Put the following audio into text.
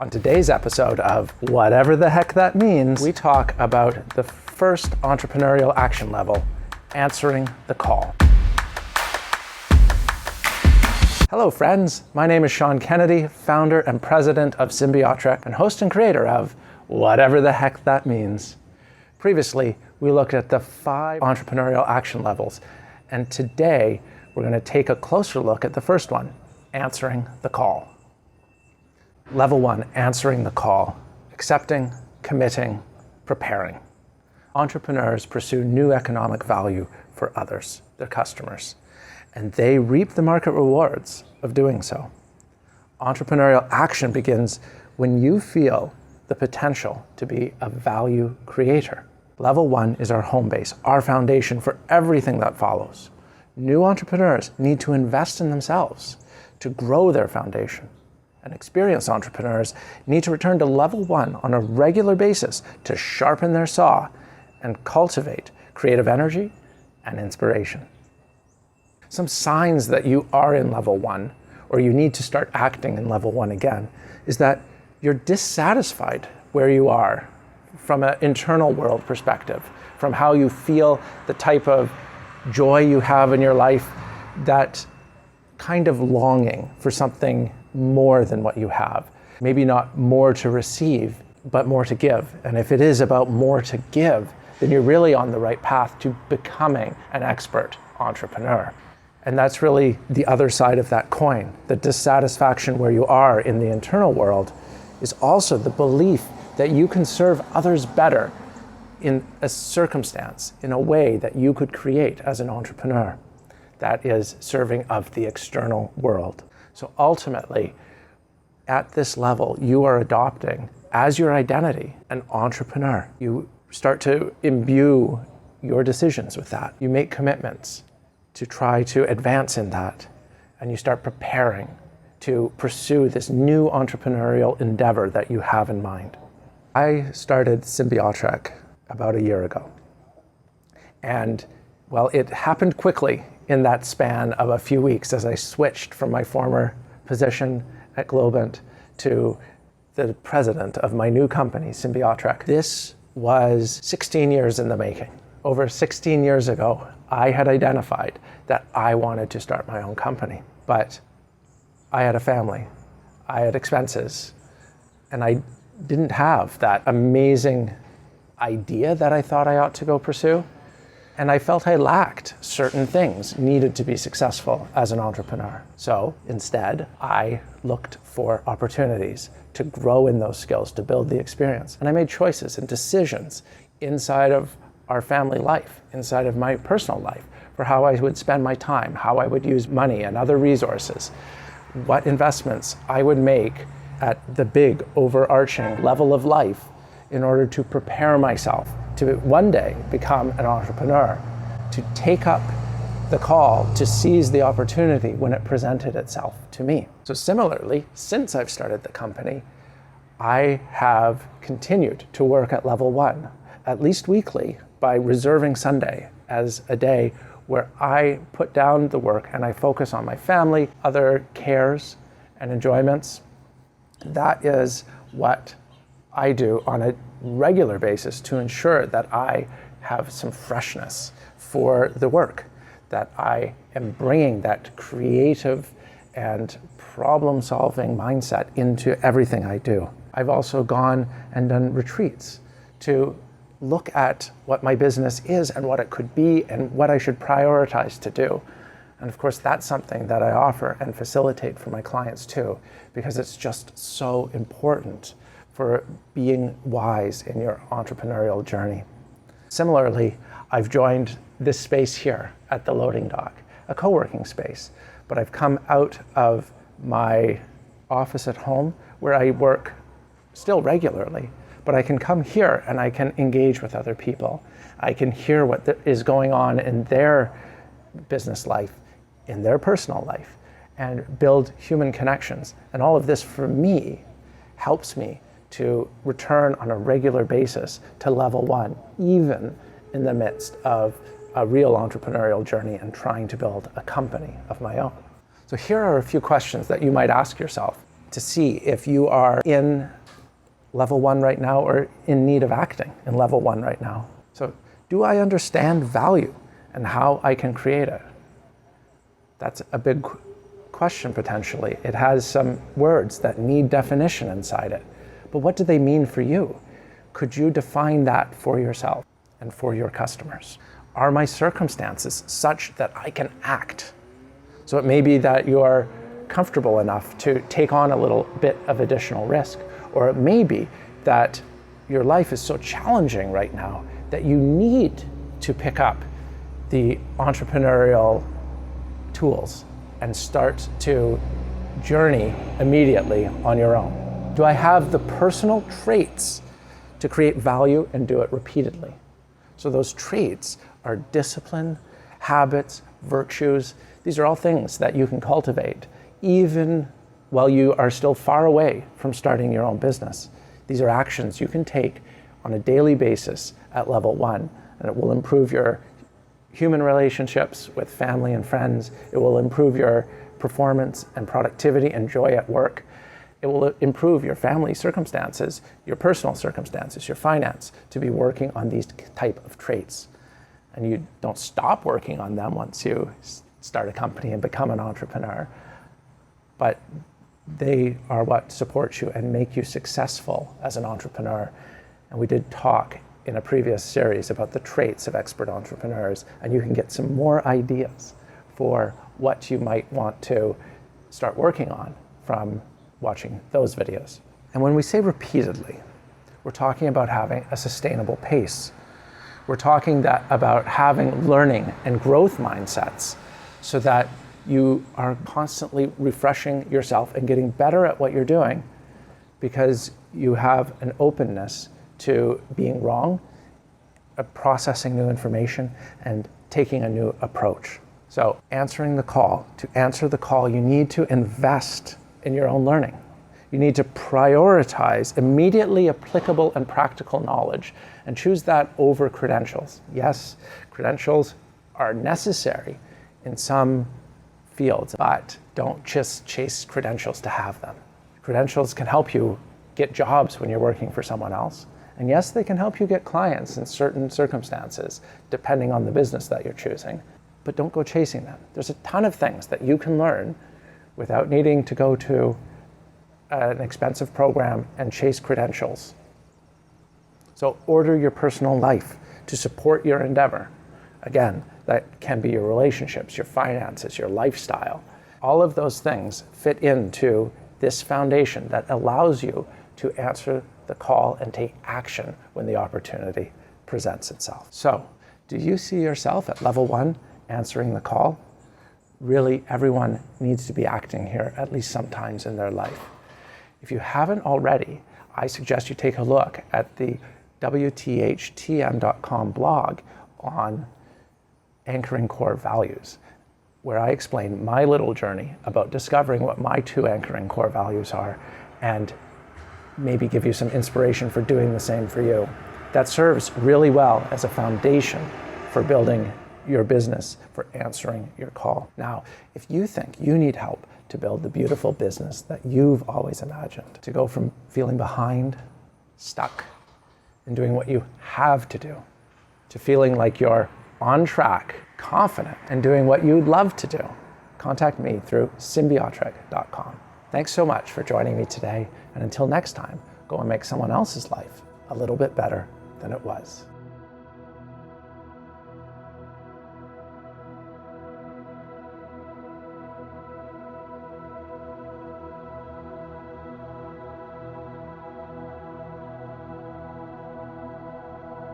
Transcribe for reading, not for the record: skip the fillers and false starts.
On today's episode of Whatever the Heck That Means, we talk about the first entrepreneurial action level, answering the call. Hello friends, my name is Sean Kennedy, founder and president of Symbiotric and host and creator of Whatever the Heck That Means. Previously, we looked at the 5 entrepreneurial action levels, and today we're going to take a closer look at the first one, answering the call. Level 1, answering the call, accepting, committing, preparing. Entrepreneurs pursue new economic value for others, their customers, and they reap the market rewards of doing so. Entrepreneurial action begins when you feel the potential to be a value creator. Level 1 is our home base, our foundation for everything that follows. New entrepreneurs need to invest in themselves to grow their foundation. And experienced entrepreneurs need to return to level 1 on a regular basis to sharpen their saw and cultivate creative energy and inspiration. Some signs that you are in level 1, or you need to start acting in level 1 again, is that you're dissatisfied where you are from an internal world perspective, from how you feel, the type of joy you have in your life, that kind of longing for something more than what you have. Maybe not more to receive, but more to give. And if it is about more to give, then you're really on the right path to becoming an expert entrepreneur. And that's really the other side of that coin. The dissatisfaction where you are in the internal world is also the belief that you can serve others better in a circumstance, in a way that you could create as an entrepreneur. That is serving of the external world. So ultimately, at this level, you are adopting as your identity an entrepreneur. You start to imbue your decisions with that. You make commitments to try to advance in that, and you start preparing to pursue this new entrepreneurial endeavor that you have in mind. I started Symbiotric about a year ago. And well, it happened quickly in that span of a few weeks as I switched from my former position at Globant to the president of my new company, Symbiotric. This was 16 years in the making. Over 16 years ago, I had identified that I wanted to start my own company, but I had a family, I had expenses, and I didn't have that amazing idea that I thought I ought to go pursue. And I felt I lacked certain things needed to be successful as an entrepreneur. So instead, I looked for opportunities to grow in those skills, to build the experience. And I made choices and decisions inside of our family life, inside of my personal life, for how I would spend my time, how I would use money and other resources, what investments I would make at the big overarching level of life in order to prepare myself to one day become an entrepreneur, to take up the call, to seize the opportunity when it presented itself to me. So similarly, since I've started the company, I have continued to work at level 1, at least weekly, by reserving Sunday as a day where I put down the work and I focus on my family, other cares and enjoyments. That is what I do on a regular basis to ensure that I have some freshness for the work, that I am bringing that creative and problem-solving mindset into everything I do. I've also gone and done retreats to look at what my business is and what it could be and what I should prioritize to do. And of course, that's something that I offer and facilitate for my clients too, because it's just so important for being wise in your entrepreneurial journey. Similarly, I've joined this space here at the loading dock, a co-working space, but I've come out of my office at home where I work still regularly, but I can come here and I can engage with other people. I can hear what is going on in their business life, in their personal life, and build human connections. And all of this for me helps me to return on a regular basis to level 1, even in the midst of a real entrepreneurial journey and trying to build a company of my own. So here are a few questions that you might ask yourself. to see if you are in level 1 right now or in need of acting in level 1 right now. So, do I understand value and how I can create it? That's a big question potentially. It has some words that need definition inside it. But what do they mean for you? Could you define that for yourself and for your customers? Are my circumstances such that I can act? So it may be that you are comfortable enough to take on a little bit of additional risk, or it may be that your life is so challenging right now that you need to pick up the entrepreneurial tools and start to journey immediately on your own. Do I have the personal traits to create value and do it repeatedly? So those traits are discipline, habits, virtues. These are all things that you can cultivate even while you are still far away from starting your own business. These are actions you can take on a daily basis at level 1, and it will improve your human relationships with family and friends. It will improve your performance and productivity and joy at work. It will improve your family circumstances, your personal circumstances, your finance, to be working on these type of traits. And you don't stop working on them once you start a company and become an entrepreneur, but they are what support you and make you successful as an entrepreneur. And we did talk in a previous series about the traits of expert entrepreneurs, and you can get some more ideas for what you might want to start working on from watching those videos. And when we say repeatedly, we're talking about having a sustainable pace. We're talking about having learning and growth mindsets so that you are constantly refreshing yourself and getting better at what you're doing because you have an openness to being wrong, processing new information, and taking a new approach. So answering the call. To answer the call, you need to invest in your own learning. You need to prioritize immediately applicable and practical knowledge and choose that over credentials. Yes, credentials are necessary in some fields, but don't just chase credentials to have them. Credentials can help you get jobs when you're working for someone else. And yes, they can help you get clients in certain circumstances, depending on the business that you're choosing. But don't go chasing them. There's a ton of things that you can learn without needing to go to an expensive program and chase credentials. So order your personal life to support your endeavor. Again, that can be your relationships, your finances, your lifestyle. All of those things fit into this foundation that allows you to answer the call and take action when the opportunity presents itself. So, do you see yourself at level 1 answering the call? Really, everyone needs to be acting here at least sometimes in their life. If you haven't already, I suggest you take a look at the WTHTM.com blog on anchoring core values, where I explain my little journey about discovering what my 2 anchoring core values are and maybe give you some inspiration for doing the same for you. That serves really well as a foundation for building your business, for answering your call. Now, if you think you need help to build the beautiful business that you've always imagined, to go from feeling behind, stuck, and doing what you have to do, to feeling like you're on track, confident, and doing what you'd love to do, contact me through symbiotric.com. Thanks so much for joining me today, and until next time, go and make someone else's life a little bit better than it was.